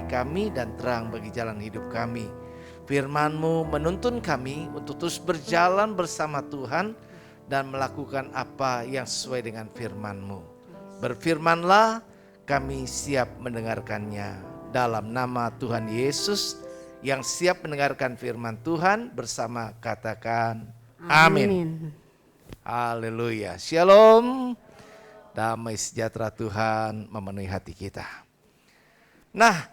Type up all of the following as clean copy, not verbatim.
kami dan terang bagi jalan hidup kami. Firman-Mu menuntun kami untuk terus berjalan bersama Tuhan dan melakukan apa yang sesuai dengan firman-Mu. Berfirmanlah, kami siap mendengarkannya. Dalam nama Tuhan Yesus yang siap mendengarkan firman Tuhan bersama katakan amin. Haleluya. Shalom. Damai sejahtera Tuhan memenuhi hati kita. Nah,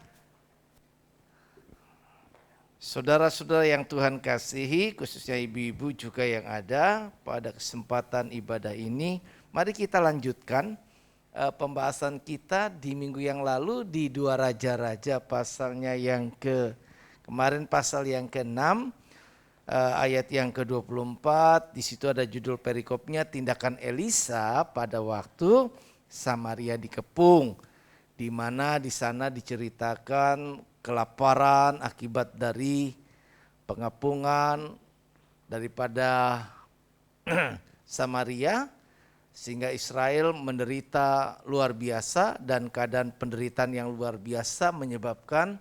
saudara-saudara yang Tuhan kasihi, khususnya ibu-ibu juga yang ada pada kesempatan ibadah ini, mari kita lanjutkan pembahasan kita di minggu yang lalu di 2 Raja-Raja pasalnya yang kemarin pasal yang ke-6 ayat yang ke-24. Di situ ada judul perikopnya tindakan Elisa pada waktu Samaria dikepung, di mana di sana diceritakan kelaparan akibat dari pengepungan daripada Samaria, sehingga Israel menderita luar biasa, dan keadaan penderitaan yang luar biasa menyebabkan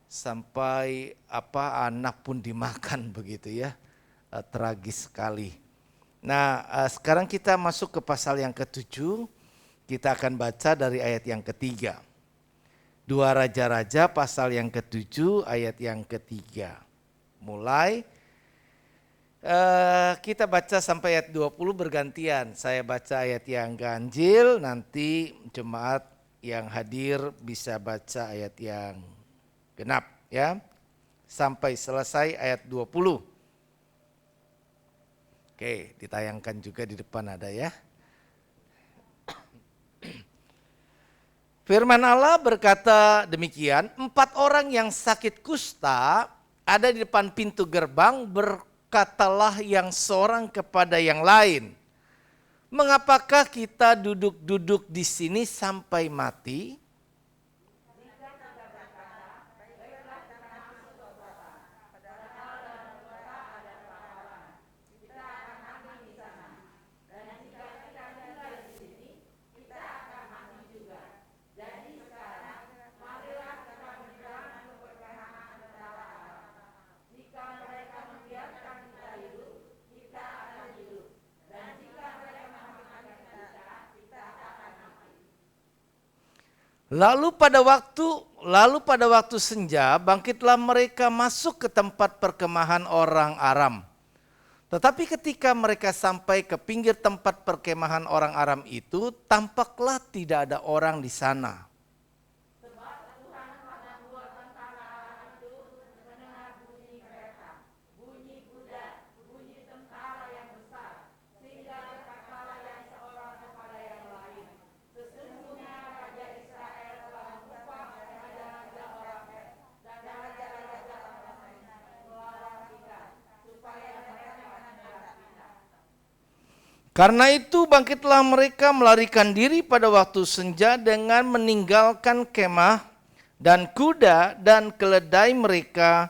sampai anak pun dimakan begitu ya. Tragis sekali. Nah, sekarang kita masuk ke pasal yang ke-7. Kita akan baca dari ayat yang ke-3. 2 Raja-Raja pasal yang ke-7 ayat yang ke-3. Mulai kita baca sampai ayat 20 bergantian. Saya baca ayat yang ganjil, nanti jemaat yang hadir bisa baca ayat yang genap ya. Sampai selesai ayat 20. Oke, ditayangkan juga di depan ada ya. Firman Allah berkata demikian, 4 orang yang sakit kusta ada di depan pintu gerbang. Berkatalah yang seorang kepada yang lain, mengapakah kita duduk-duduk di sini sampai mati? Lalu pada waktu senja bangkitlah mereka masuk ke tempat perkemahan orang Aram. Tetapi ketika mereka sampai ke pinggir tempat perkemahan orang Aram itu, tampaklah tidak ada orang di sana. Karena itu bangkitlah mereka melarikan diri pada waktu senja dengan meninggalkan kemah dan kuda dan keledai mereka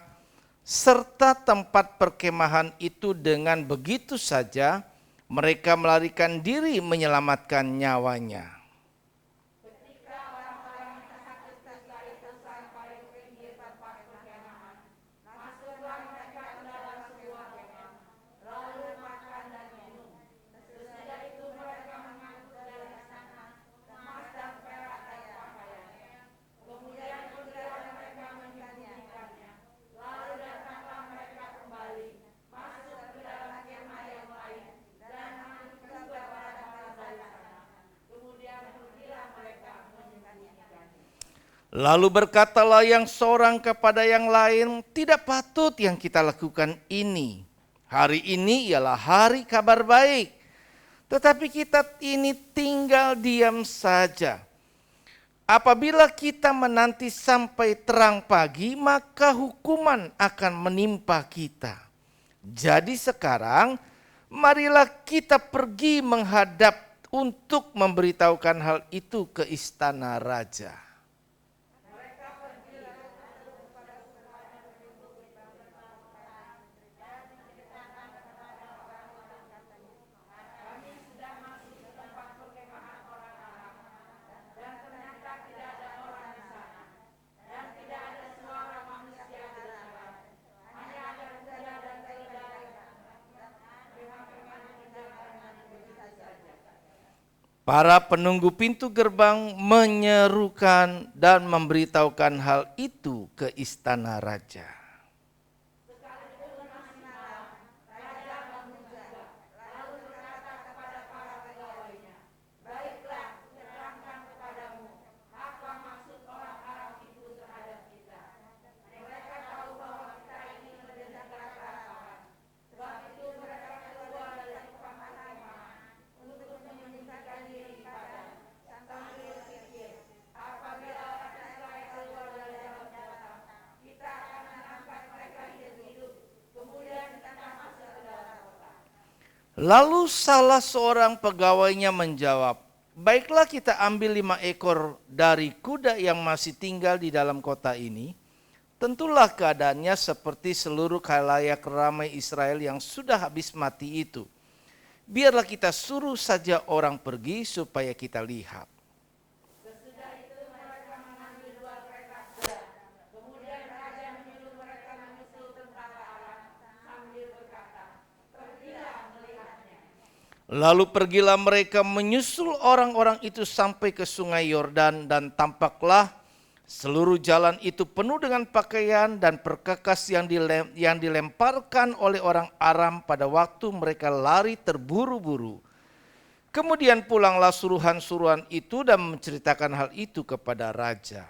serta tempat perkemahan itu. Dengan begitu saja mereka melarikan diri menyelamatkan nyawanya. Lalu berkatalah yang seorang kepada yang lain, tidak patut yang kita lakukan ini. Hari ini ialah hari kabar baik, tetapi kita ini tinggal diam saja. Apabila kita menanti sampai terang pagi, maka hukuman akan menimpa kita. Jadi sekarang marilah kita pergi menghadap untuk memberitahukan hal itu ke istana raja. Para penunggu pintu gerbang menyerukan dan memberitahukan hal itu ke istana raja. Lalu salah seorang pegawainya menjawab, "Baiklah, kita ambil 5 ekor dari kuda yang masih tinggal di dalam kota ini. Tentulah keadaannya seperti seluruh khalayak ramai Israel yang sudah habis mati itu. Biarlah kita suruh saja orang pergi supaya kita lihat." Lalu pergilah mereka menyusul orang-orang itu sampai ke sungai Yordan, dan tampaklah seluruh jalan itu penuh dengan pakaian dan perkakas yang dilemparkan oleh orang Aram pada waktu mereka lari terburu-buru. Kemudian pulanglah suruhan-suruhan itu dan menceritakan hal itu kepada raja.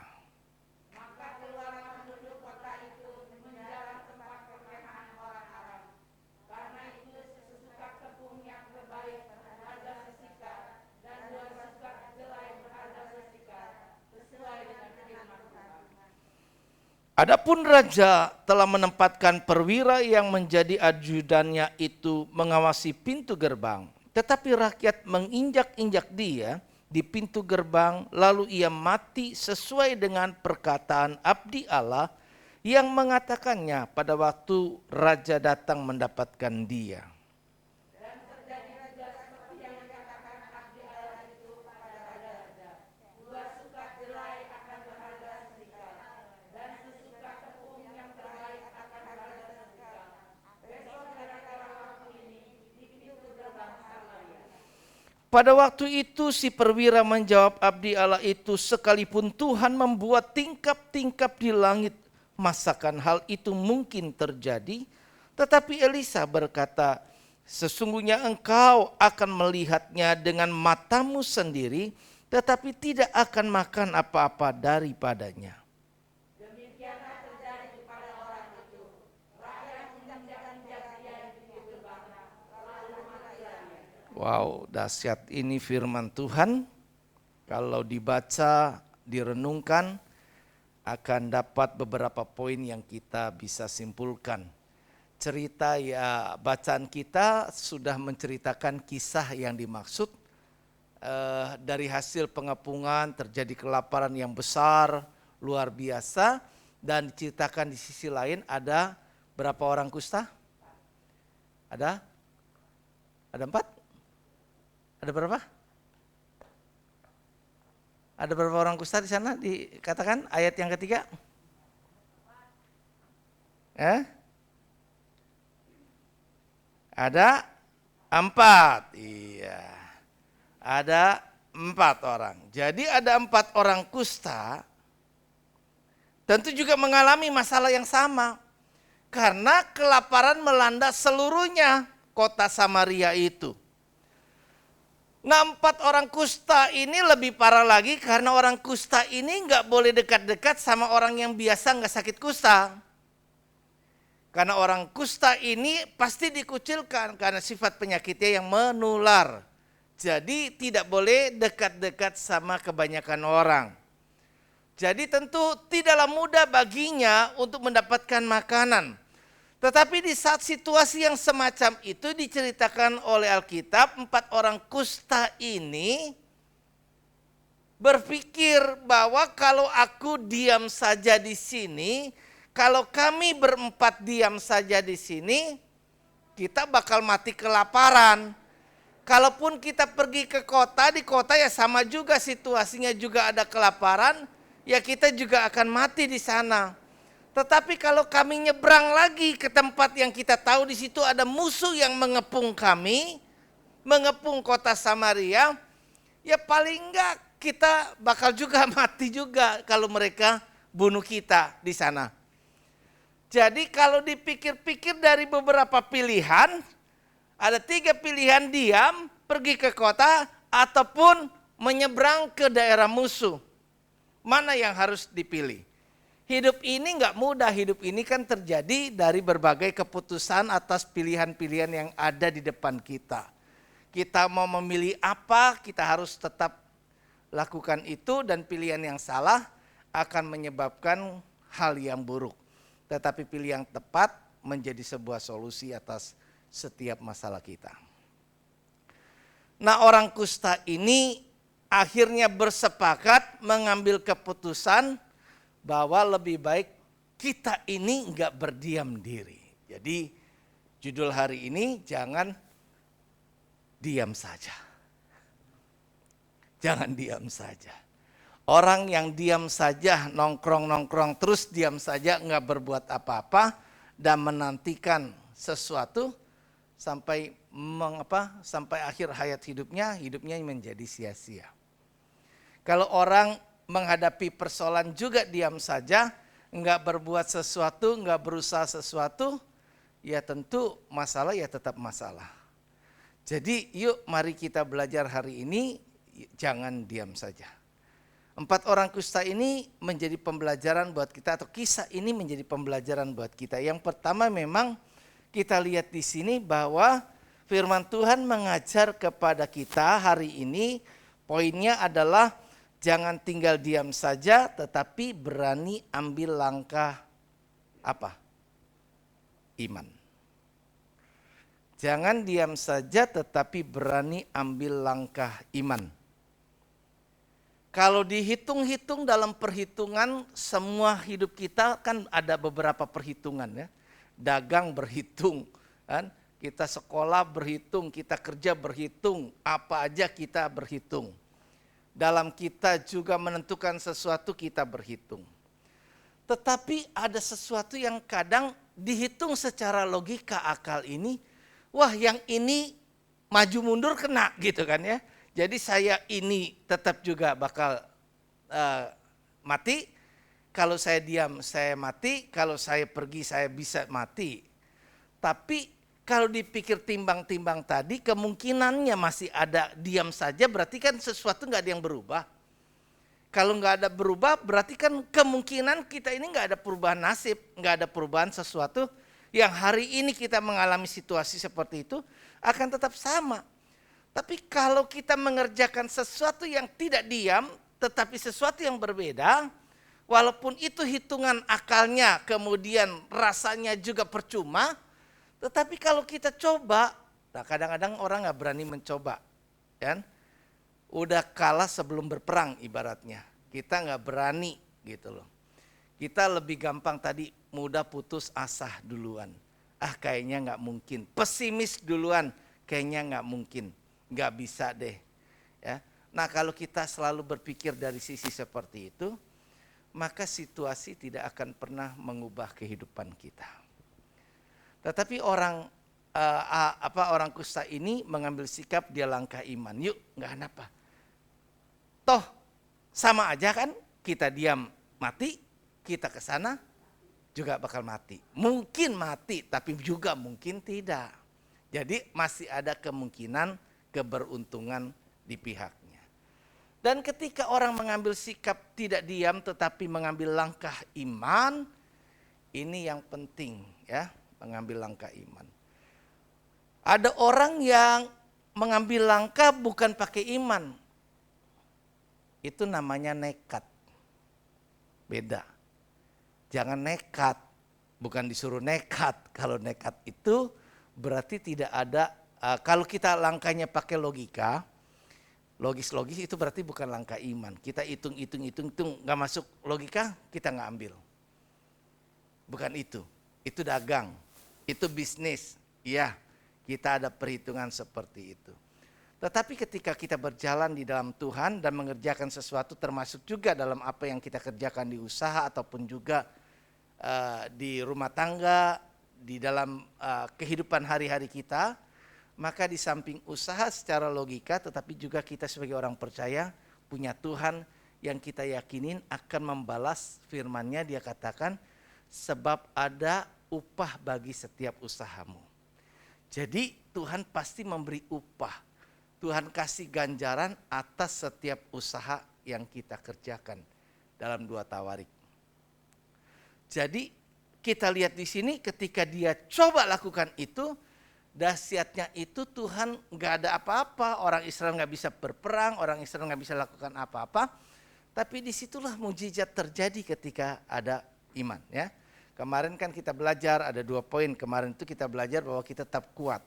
Adapun raja telah menempatkan perwira yang menjadi ajudannya itu mengawasi pintu gerbang. Tetapi rakyat menginjak-injak dia di pintu gerbang, lalu ia mati sesuai dengan perkataan abdi Allah yang mengatakannya pada waktu raja datang mendapatkan dia. Pada waktu itu si perwira menjawab abdi Allah itu, "Sekalipun Tuhan membuat tingkap-tingkap di langit, masakan hal itu mungkin terjadi?" Tetapi Elisa berkata, "Sesungguhnya engkau akan melihatnya dengan matamu sendiri, tetapi tidak akan makan apa-apa daripadanya." Wow, dahsyat ini firman Tuhan. Kalau dibaca, direnungkan, akan dapat beberapa poin yang kita bisa simpulkan. Cerita ya, bacaan kita sudah menceritakan kisah yang dimaksud. Dari hasil pengepungan terjadi kelaparan yang besar, luar biasa. Dan diceritakan di sisi lain ada berapa orang kusta? Ada 4? Ada berapa? Ada berapa orang kusta di sana dikatakan ayat yang ketiga? Ada 4. Iya. Ada 4 orang. Jadi ada 4 orang kusta tentu juga mengalami masalah yang sama. Karena kelaparan melanda seluruhnya kota Samaria itu. Nah, 4 orang kusta ini lebih parah lagi karena orang kusta ini nggak boleh dekat-dekat sama orang yang biasa nggak sakit kusta. Karena orang kusta ini pasti dikucilkan karena sifat penyakitnya yang menular. Jadi tidak boleh dekat-dekat sama kebanyakan orang. Jadi tentu tidaklah mudah baginya untuk mendapatkan makanan. Tetapi di saat situasi yang semacam itu diceritakan oleh Alkitab, 4 orang kusta ini berpikir bahwa kalau aku diam saja di sini, kalau kami berempat diam saja di sini, kita bakal mati kelaparan. Kalaupun kita pergi ke kota, di kota ya sama juga situasinya, juga ada kelaparan, ya kita juga akan mati di sana. Tetapi kalau kami nyebrang lagi ke tempat yang kita tahu di situ ada musuh yang mengepung kami, mengepung kota Samaria, ya paling enggak kita bakal juga mati juga kalau mereka bunuh kita di sana. Jadi kalau dipikir-pikir dari beberapa pilihan, ada 3 pilihan: diam, pergi ke kota, ataupun menyeberang ke daerah musuh. Mana yang harus dipilih? Hidup ini nggak mudah, hidup ini kan terjadi dari berbagai keputusan atas pilihan-pilihan yang ada di depan kita. Kita mau memilih apa, kita harus tetap lakukan itu, dan pilihan yang salah akan menyebabkan hal yang buruk. Tetapi pilih yang tepat menjadi sebuah solusi atas setiap masalah kita. Nah, orang kusta ini akhirnya bersepakat mengambil keputusan bahwa lebih baik kita ini enggak berdiam diri. Jadi judul hari ini, jangan diam saja. Jangan diam saja. Orang yang diam saja, nongkrong-nongkrong terus diam saja, enggak berbuat apa-apa dan menantikan sesuatu sampai akhir hayat hidupnya menjadi sia-sia. Kalau orang menghadapi persoalan juga diam saja, enggak berbuat sesuatu, enggak berusaha sesuatu, ya tentu masalah ya tetap masalah. Jadi yuk mari kita belajar hari ini, jangan diam saja. 4 orang kusta ini menjadi pembelajaran buat kita, atau kisah ini menjadi pembelajaran buat kita. Yang pertama memang kita lihat di sini bahwa firman Tuhan mengajar kepada kita hari ini, poinnya adalah jangan tinggal diam saja, tetapi berani ambil langkah apa? Iman. Jangan diam saja, tetapi berani ambil langkah iman. Kalau dihitung-hitung dalam perhitungan, semua hidup kita kan ada beberapa perhitungan ya. Dagang berhitung, kan? Kita sekolah berhitung, kita kerja berhitung, apa aja kita berhitung. Dalam kita juga menentukan sesuatu kita berhitung. Tetapi ada sesuatu yang kadang dihitung secara logika akal ini, wah yang ini maju mundur kena gitu kan ya. Jadi saya ini tetap juga bakal mati, kalau saya diam saya mati, kalau saya pergi saya bisa mati. Tapi kalau dipikir timbang-timbang tadi, kemungkinannya masih ada diam saja, berarti kan sesuatu nggak ada yang berubah. Kalau nggak ada berubah, berarti kan kemungkinan kita ini nggak ada perubahan nasib, nggak ada perubahan sesuatu yang hari ini kita mengalami situasi seperti itu akan tetap sama. Tapi kalau kita mengerjakan sesuatu yang tidak diam, tetapi sesuatu yang berbeda, walaupun itu hitungan akalnya kemudian rasanya juga percuma, tetapi kalau kita coba, nah kadang-kadang orang nggak berani mencoba, kan? Udah kalah sebelum berperang ibaratnya. Kita nggak berani gitu loh. Kita lebih gampang tadi mudah putus asa duluan. Kayaknya nggak mungkin. Pesimis duluan, kayaknya nggak mungkin, nggak bisa deh. Ya. Nah kalau kita selalu berpikir dari sisi seperti itu, maka situasi tidak akan pernah mengubah kehidupan kita. Tetapi orang kusta ini mengambil sikap, dia langkah iman. Yuk, nggak apa. Toh sama aja kan, kita diam mati, kita ke sana juga bakal mati. Mungkin mati, tapi juga mungkin tidak. Jadi masih ada kemungkinan keberuntungan di pihaknya. Dan ketika orang mengambil sikap tidak diam tetapi mengambil langkah iman, ini yang penting ya. Mengambil langkah iman. Ada orang yang mengambil langkah bukan pakai iman. Itu namanya nekat. Beda. Jangan nekat. Bukan disuruh nekat. Kalau nekat itu berarti tidak ada. Kalau kita langkahnya pakai logika, logis-logis itu berarti bukan langkah iman. Kita hitung, gak masuk logika, kita gak ambil. Bukan itu. Itu dagang. Itu bisnis, ya kita ada perhitungan seperti itu. Tetapi ketika kita berjalan di dalam Tuhan dan mengerjakan sesuatu, termasuk juga dalam apa yang kita kerjakan di usaha ataupun juga di rumah tangga, di dalam kehidupan hari-hari kita, Maka di samping usaha secara logika, tetapi juga kita sebagai orang percaya punya Tuhan yang kita yakinin akan membalas firman-Nya. Dia katakan, sebab ada upah bagi setiap usahamu. Jadi Tuhan pasti memberi upah. Tuhan kasih ganjaran atas setiap usaha yang kita kerjakan dalam 2 Tawarik. Jadi kita lihat di sini ketika dia coba lakukan itu, dahsyatnya itu Tuhan nggak ada apa-apa. Orang Israel nggak bisa berperang, orang Israel nggak bisa lakukan apa-apa. Tapi disitulah mujizat terjadi ketika ada iman, ya. Kemarin kan kita belajar ada 2 poin. Kemarin itu kita belajar bahwa kita tetap kuat,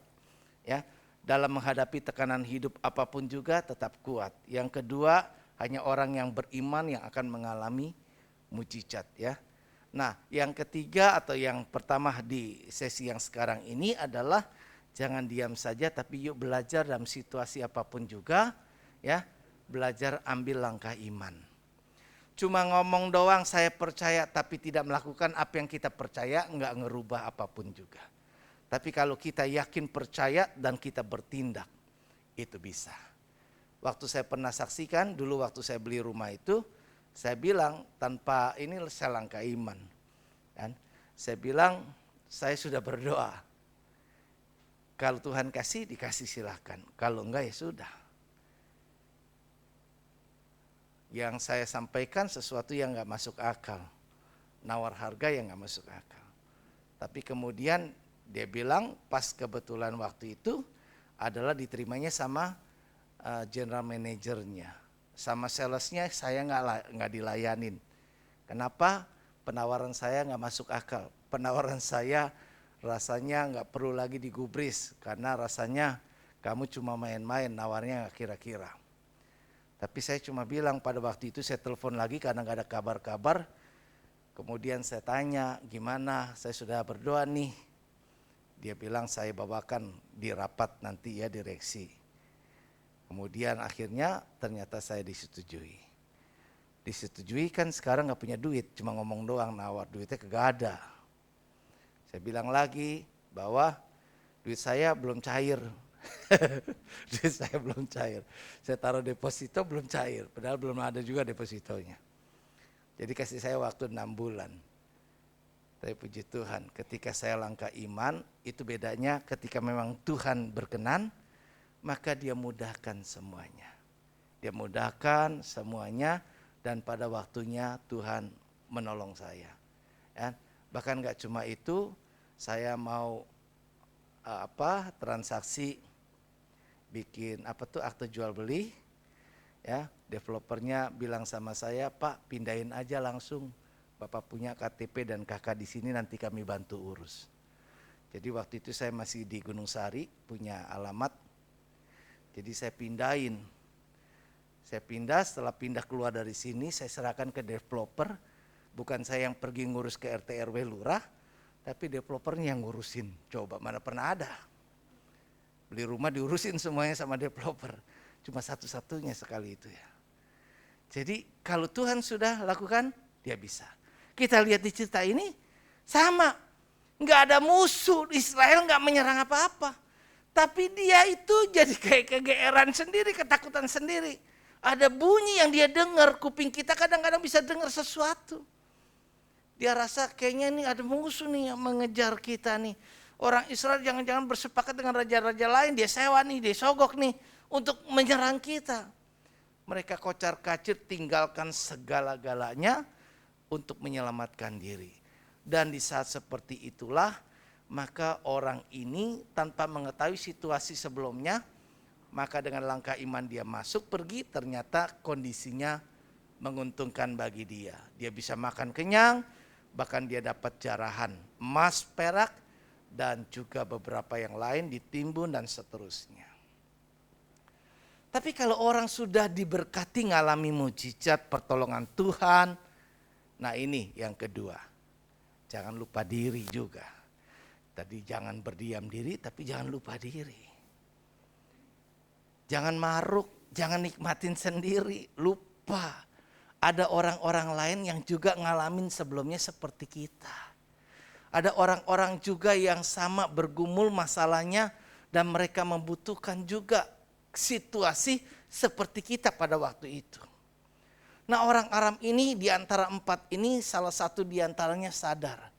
ya. Dalam menghadapi tekanan hidup apapun juga tetap kuat. Yang kedua, hanya orang yang beriman yang akan mengalami mujizat, ya. Nah, yang ketiga atau yang pertama di sesi yang sekarang ini adalah jangan diam saja, tapi yuk belajar dalam situasi apapun juga, ya. Belajar ambil langkah iman. Cuma ngomong doang saya percaya tapi tidak melakukan apa yang kita percaya, enggak ngerubah apapun juga. Tapi kalau kita yakin percaya dan kita bertindak, itu bisa. Waktu saya pernah saksikan dulu waktu saya beli rumah itu, saya bilang tanpa ini saya langkah iman. Kan? Saya bilang saya sudah berdoa. Kalau Tuhan kasih dikasih silahkan, kalau enggak ya sudah. Yang saya sampaikan sesuatu yang enggak masuk akal. Nawar harga yang enggak masuk akal. Tapi kemudian dia bilang pas kebetulan waktu itu adalah diterimanya sama general manajernya. Sama salesnya saya nggak dilayanin. Kenapa? Penawaran saya nggak masuk akal. Penawaran saya rasanya nggak perlu lagi digubris. Karena rasanya kamu cuma main-main, nawarnya nggak kira-kira. Tapi saya cuma bilang pada waktu itu saya telepon lagi karena nggak ada kabar-kabar. Kemudian saya tanya gimana, saya sudah berdoa nih. Dia bilang saya bawakan di rapat nanti ya direksi. Kemudian akhirnya ternyata saya disetujui. Disetujui kan sekarang gak punya duit, cuma ngomong doang nawar, duitnya kagak ada. Saya bilang lagi bahwa duit saya belum cair. Duit saya belum cair. Saya taruh deposito belum cair, padahal belum ada juga depositonya. Jadi kasih saya waktu 6 bulan. Tapi puji Tuhan, ketika saya langkah iman, itu bedanya ketika memang Tuhan berkenan, maka dia mudahkan semuanya. Dia mudahkan semuanya dan pada waktunya Tuhan menolong saya. Ya, bahkan gak cuma itu, saya mau transaksi bikin akte jual beli, ya developernya bilang sama saya, Pak pindahin aja langsung. Bapak punya KTP dan kakak di sini nanti kami bantu urus. Jadi waktu itu saya masih di Gunung Sari, punya alamat. Jadi saya pindahin. Saya pindah, setelah pindah keluar dari sini, saya serahkan ke developer. Bukan saya yang pergi ngurus ke RT RW lurah, tapi developernya yang ngurusin. Coba mana pernah ada. Beli rumah diurusin semuanya sama developer. Cuma satu-satunya sekali itu ya. Jadi kalau Tuhan sudah lakukan, dia bisa. Kita lihat di cerita ini sama, nggak ada musuh, Israel nggak menyerang apa-apa, tapi dia itu jadi kayak kegeeran sendiri, ketakutan sendiri. Ada bunyi yang dia dengar, kuping kita kadang-kadang bisa dengar sesuatu. Dia rasa kayaknya ini ada musuh nih yang mengejar kita nih. Orang Israel jangan-jangan bersepakat dengan raja-raja lain, dia sewa nih, dia sogok nih untuk menyerang kita. Mereka kocar-kacir tinggalkan segala-galanya untuk menyelamatkan diri. Dan di saat seperti itulah maka orang ini tanpa mengetahui situasi sebelumnya, maka dengan langkah iman dia masuk pergi, ternyata kondisinya menguntungkan bagi dia. Dia bisa makan kenyang, bahkan dia dapat jarahan emas, perak, dan juga beberapa yang lain ditimbun dan seterusnya. Tapi kalau orang sudah diberkati ngalami mujizat pertolongan Tuhan, nah ini yang kedua, jangan lupa diri juga. Tadi jangan berdiam diri, tapi jangan lupa diri. Jangan maruk, jangan nikmatin sendiri, lupa. Ada orang-orang lain yang juga ngalamin sebelumnya seperti kita. Ada orang-orang juga yang sama bergumul masalahnya Dan mereka membutuhkan juga situasi seperti kita pada waktu itu. Nah, orang Aram ini di antara 4 ini salah satu di antaranya sadar.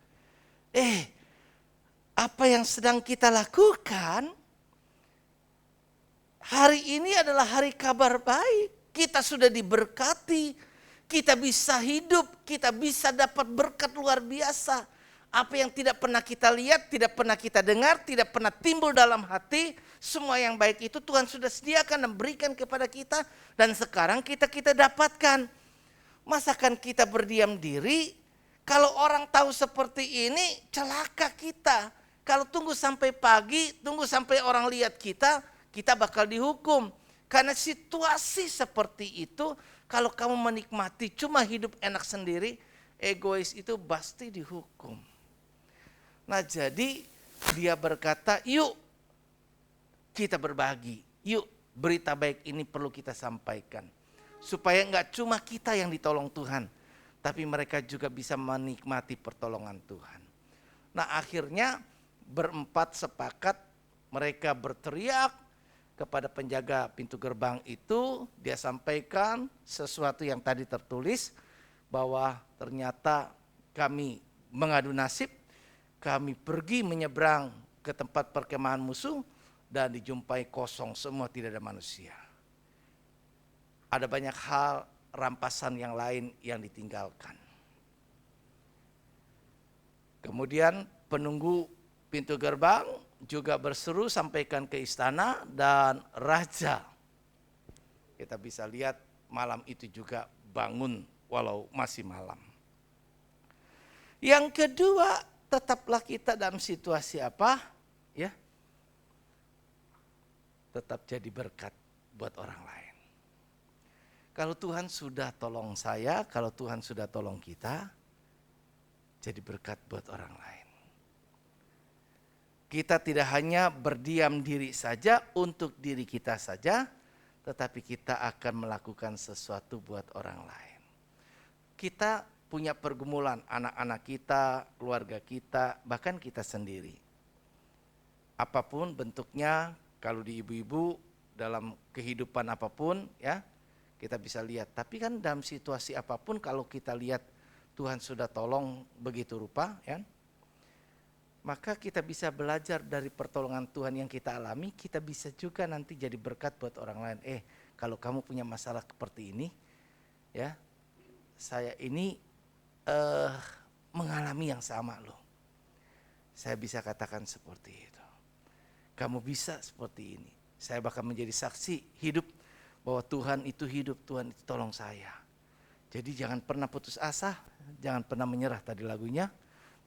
Apa yang sedang kita lakukan hari ini adalah hari kabar baik. Kita sudah diberkati, kita bisa hidup, kita bisa dapat berkat luar biasa. Apa yang tidak pernah kita lihat, tidak pernah kita dengar, tidak pernah timbul dalam hati, semua yang baik itu Tuhan sudah sediakan dan berikan kepada kita, dan sekarang kita dapatkan. Masakan kita berdiam diri? Kalau orang tahu seperti ini, celaka kita. Kalau tunggu sampai pagi, tunggu sampai orang lihat kita bakal dihukum. Karena situasi seperti itu, kalau kamu menikmati cuma hidup enak sendiri, egois itu pasti dihukum. Nah, jadi dia berkata, yuk kita berbagi, yuk berita baik ini perlu kita sampaikan. Supaya enggak cuma kita yang ditolong Tuhan, tapi mereka juga bisa menikmati pertolongan Tuhan. Nah, akhirnya berempat sepakat, mereka berteriak kepada penjaga pintu gerbang itu, dia sampaikan sesuatu yang tadi tertulis, bahwa ternyata kami mengadu nasib, kami pergi menyeberang ke tempat perkemahan musuh dan dijumpai kosong semua, tidak ada manusia. Ada banyak hal rampasan yang lain yang ditinggalkan. Kemudian penunggu pintu gerbang juga berseru sampaikan ke istana, dan raja kita bisa lihat malam itu juga bangun walau masih malam. Yang kedua, tetaplah kita dalam situasi apa? Ya. Tetap jadi berkat buat orang lain. Kalau Tuhan sudah tolong saya, kalau Tuhan sudah tolong kita, jadi berkat buat orang lain. Kita tidak hanya berdiam diri saja untuk diri kita saja, tetapi kita akan melakukan sesuatu buat orang lain. Kita punya pergumulan, anak-anak kita, keluarga kita, bahkan kita sendiri. Apapun bentuknya, kalau di ibu-ibu dalam kehidupan apapun ya, kita bisa lihat. Tapi kan dalam situasi apapun kalau kita lihat Tuhan sudah tolong begitu rupa ya, maka kita bisa belajar dari pertolongan Tuhan yang kita alami, kita bisa juga nanti jadi berkat buat orang lain. Kalau kamu punya masalah seperti ini, ya, saya ini mengalami yang sama loh. Saya bisa katakan seperti itu. Kamu bisa seperti ini. Saya bahkan menjadi saksi hidup bahwa Tuhan itu hidup, Tuhan itu tolong saya. Jadi jangan pernah putus asa, jangan pernah menyerah tadi lagunya.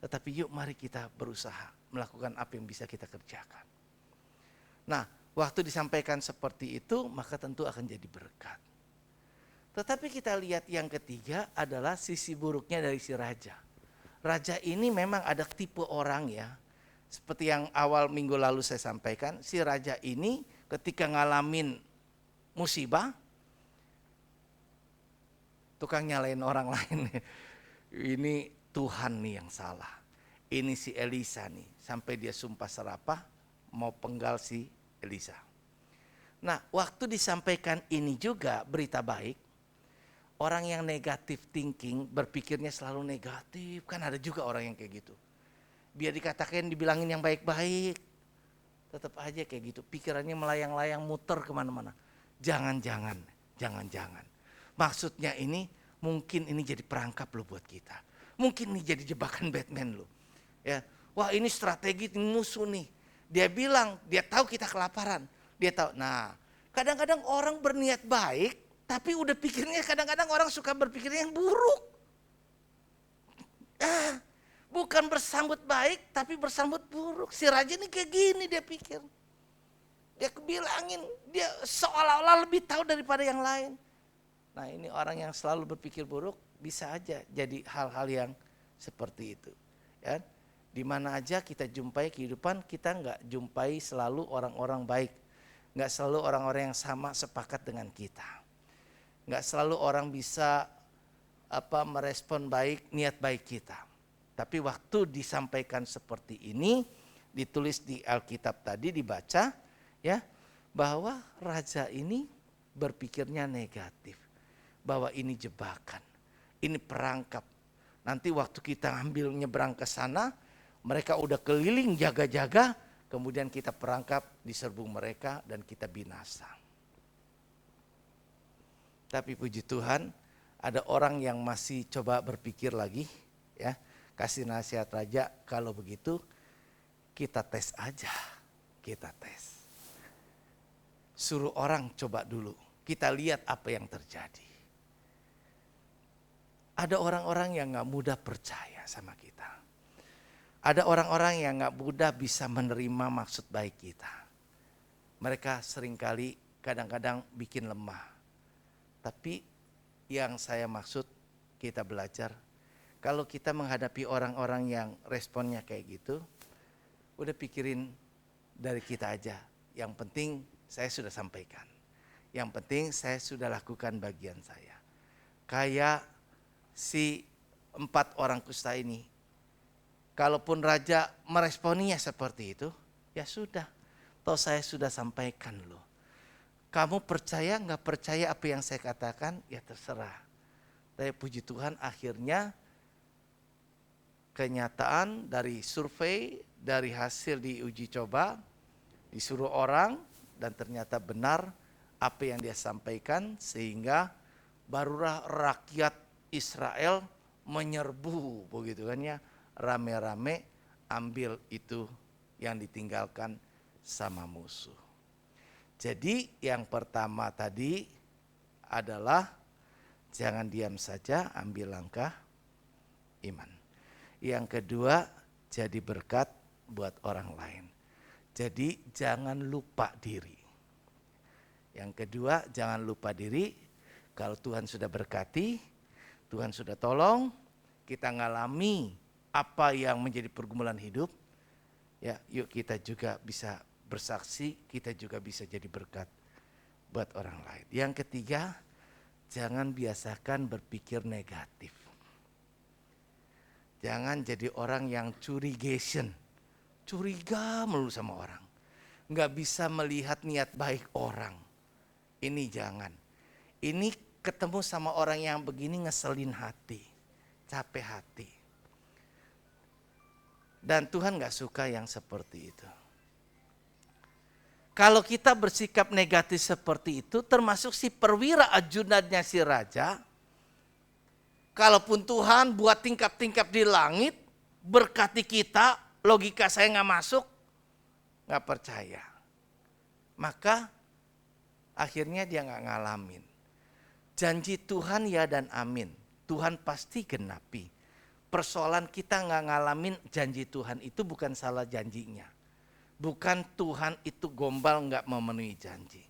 Tetapi yuk mari kita berusaha melakukan apa yang bisa kita kerjakan. Nah, waktu disampaikan seperti itu maka tentu akan jadi berkat. Tetapi kita lihat yang ketiga adalah sisi buruknya dari si raja. Raja ini memang ada tipe orang ya. Seperti yang awal minggu lalu saya sampaikan, si raja ini ketika ngalamin musibah, tukang nyalain orang lain. Ini Tuhan nih yang salah. Ini si Elisa nih, sampai dia sumpah serapah mau penggal si Elisa. Nah, waktu disampaikan ini juga berita baik, orang yang negatif thinking, berpikirnya selalu negatif, kan ada juga orang yang kayak gitu. Biar dikatakan dibilangin yang baik-baik, tetap aja kayak gitu. Pikirannya melayang-layang muter kemana-mana. Jangan-jangan. Maksudnya ini mungkin ini jadi perangkap lo buat kita. Mungkin ini jadi jebakan Batman lo. Ya, wah ini strategi musuh nih. Dia bilang, dia tahu kita kelaparan. Dia tahu. Nah, kadang-kadang orang berniat baik, tapi udah pikirnya kadang-kadang orang suka berpikir yang buruk. Bukan bersambut baik, tapi bersambut buruk. Si raja ini kayak gini dia pikir. Dia kebilangin, dia seolah-olah lebih tahu daripada yang lain. Nah ini orang yang selalu berpikir buruk, bisa aja jadi hal-hal yang seperti itu. Ya. Di mana aja kita jumpai kehidupan, kita nggak jumpai selalu orang-orang baik. Nggak selalu orang-orang yang sama sepakat dengan kita. Nggak selalu orang bisa merespon baik, niat baik kita. Tapi waktu disampaikan seperti ini, ditulis di Alkitab tadi dibaca ya, bahwa raja ini berpikirnya negatif. Bahwa ini jebakan, ini perangkap. Nanti waktu kita ambil nyebrang ke sana, mereka udah keliling jaga-jaga, kemudian kita perangkap, diserbu mereka dan kita binasa. Tapi puji Tuhan, ada orang yang masih coba berpikir lagi, ya, kasih nasihat raja, kalau begitu kita tes aja, kita tes. Suruh orang coba dulu, kita lihat apa yang terjadi. Ada orang-orang yang gak mudah percaya sama kita. Ada orang-orang yang gak mudah bisa menerima maksud baik kita. Mereka seringkali kadang-kadang bikin lemah. Tapi yang saya maksud kita belajar, kalau kita menghadapi orang-orang yang responnya kayak gitu, udah pikirin dari kita aja. Yang penting saya sudah sampaikan. Yang penting saya sudah lakukan bagian saya. Kayak si 4 orang kusta ini, kalaupun raja meresponinya seperti itu, ya sudah, toh saya sudah sampaikan loh. Kamu percaya nggak percaya apa yang saya katakan, ya terserah. Tapi puji Tuhan akhirnya kenyataan dari survei, dari hasil diuji coba, disuruh orang dan ternyata benar apa yang dia sampaikan, sehingga barulah rakyat Israel menyerbu begitu kan ya, rame-rame ambil itu yang ditinggalkan sama musuh. Jadi yang pertama tadi adalah jangan diam saja, ambil langkah iman. Yang kedua, jadi berkat buat orang lain. Jadi jangan lupa diri. Yang kedua, jangan lupa diri. Kalau Tuhan sudah berkati, Tuhan sudah tolong, kita ngalami apa yang menjadi pergumulan hidup, ya yuk kita juga bisa bersaksi, kita juga bisa jadi berkat buat orang lain. Yang ketiga, jangan biasakan berpikir negatif. Jangan jadi orang yang curigation, curiga melulu sama orang. Nggak bisa melihat niat baik orang. Ini jangan. Ini ketemu sama orang yang begini ngeselin hati, capek hati. Dan Tuhan gak suka yang seperti itu. Kalau kita bersikap negatif seperti itu, termasuk si perwira ajunannya si raja, kalaupun Tuhan buat tingkap-tingkap di langit, berkati kita, logika saya gak masuk, gak percaya. Maka akhirnya dia gak ngalamin. Janji Tuhan ya dan amin. Tuhan pasti genapi. Persoalan kita gak ngalamin janji Tuhan itu bukan salah janjinya. Bukan Tuhan itu gombal gak memenuhi janji.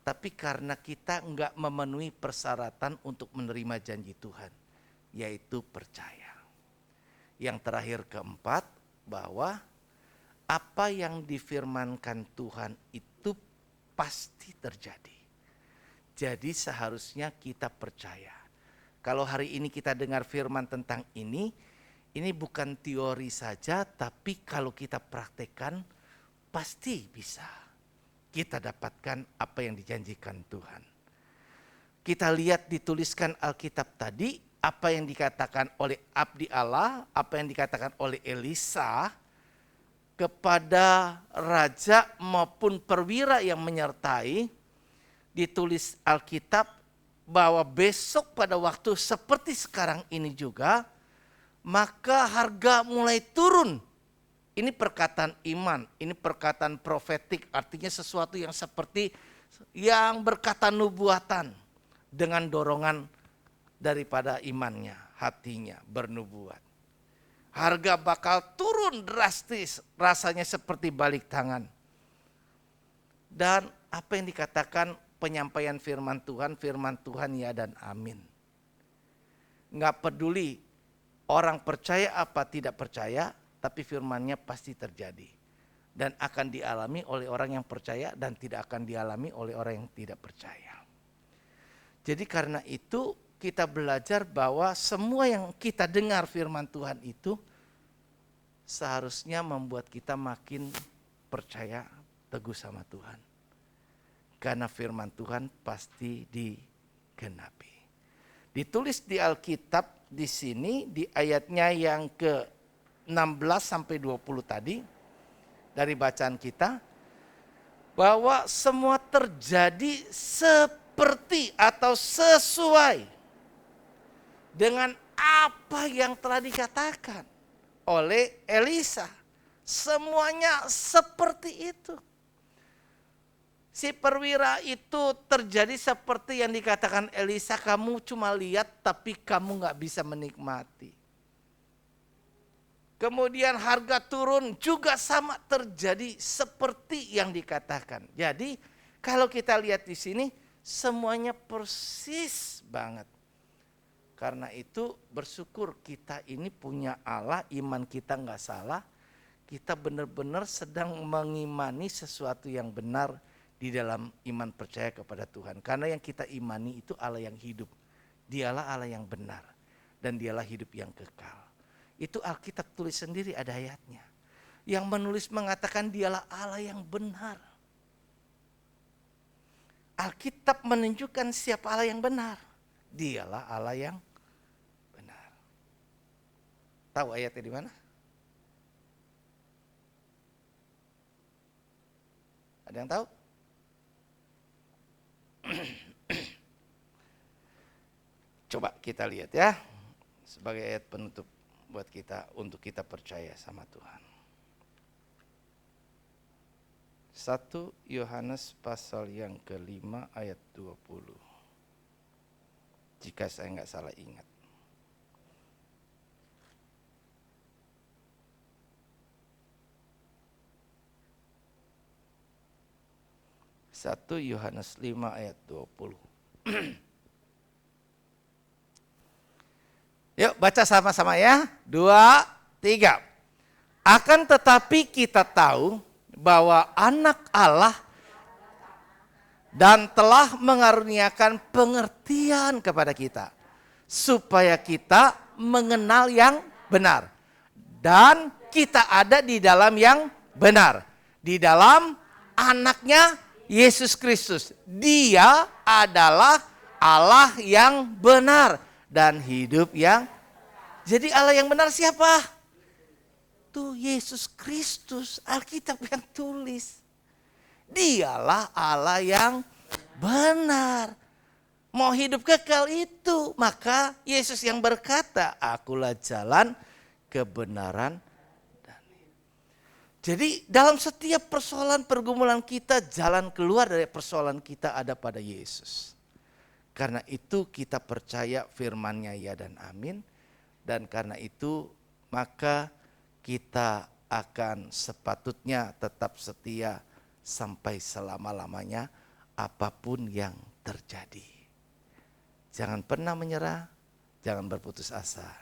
Tapi karena kita gak memenuhi persyaratan untuk menerima janji Tuhan. Yaitu percaya. Yang terakhir keempat, bahwa apa yang difirmankan Tuhan itu pasti terjadi. Jadi seharusnya kita percaya. Kalau hari ini kita dengar firman tentang ini bukan teori saja, tapi kalau kita praktekkan pasti bisa kita dapatkan apa yang dijanjikan Tuhan. Kita lihat dituliskan Alkitab tadi, apa yang dikatakan oleh abdi Allah, apa yang dikatakan oleh Elisa kepada raja maupun perwira yang menyertai. Ditulis Alkitab bahwa besok pada waktu seperti sekarang ini juga, maka harga mulai turun. Ini perkataan iman, ini perkataan profetik, artinya sesuatu yang seperti yang berkata nubuatan dengan dorongan daripada imannya, hatinya bernubuat. Harga bakal turun drastis, rasanya seperti balik tangan. Dan apa yang dikatakan penyampaian firman Tuhan ya dan amin. Nggak peduli orang percaya apa tidak percaya, tapi firmannya pasti terjadi. Dan akan dialami oleh orang yang percaya dan tidak akan dialami oleh orang yang tidak percaya. Jadi karena itu kita belajar bahwa semua yang kita dengar firman Tuhan itu seharusnya membuat kita makin percaya teguh sama Tuhan. Karena firman Tuhan pasti digenapi. Ditulis di Alkitab di sini di ayatnya yang ke-16 sampai 20 tadi dari bacaan kita, bahwa semua terjadi seperti atau sesuai dengan apa yang telah dikatakan oleh Elisa. Semuanya seperti itu. Si perwira itu terjadi seperti yang dikatakan Elisa, kamu cuma lihat tapi kamu gak bisa menikmati. Kemudian harga turun juga sama terjadi seperti yang dikatakan. Jadi kalau kita lihat di sini semuanya persis banget. Karena itu bersyukur kita ini punya Allah, iman kita gak salah. Kita benar-benar sedang mengimani sesuatu yang benar di dalam iman percaya kepada Tuhan. Karena yang kita imani itu Allah yang hidup. Dialah Allah yang benar. Dan dialah hidup yang kekal. Itu Alkitab tulis sendiri, ada ayatnya. Yang menulis mengatakan dialah Allah yang benar. Alkitab menunjukkan siapa Allah yang benar. Dialah Allah yang benar. Tahu ayatnya di mana? Ada yang tahu? Coba kita lihat ya, sebagai ayat penutup buat kita, untuk kita percaya sama Tuhan. 1 Yohanes pasal yang ke-5 ayat 20. Jika saya nggak salah ingat. Satu Yohanes 5 ayat 20. Yuk baca sama-sama ya. 2, 3. Akan tetapi kita tahu bahwa anak Allah dan telah mengaruniakan pengertian kepada kita, supaya kita mengenal yang benar. Dan kita ada di dalam yang benar. Di dalam anaknya Yesus Kristus. Dia adalah Allah yang benar dan hidup yang. Jadi Allah yang benar siapa? Tuh Yesus Kristus, Alkitab yang tulis. Dialah Allah yang benar. Mau hidup kekal itu, maka Yesus yang berkata, akulah jalan, kebenaran. Jadi dalam setiap persoalan pergumulan kita, jalan keluar dari persoalan kita ada pada Yesus. Karena itu kita percaya firman-Nya ya dan amin. Dan karena itu maka kita akan sepatutnya tetap setia sampai selama-lamanya apapun yang terjadi. Jangan pernah menyerah, jangan berputus asa.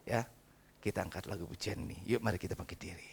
Ya, kita angkat lagu pujian ini. Yuk mari kita bangkit diri.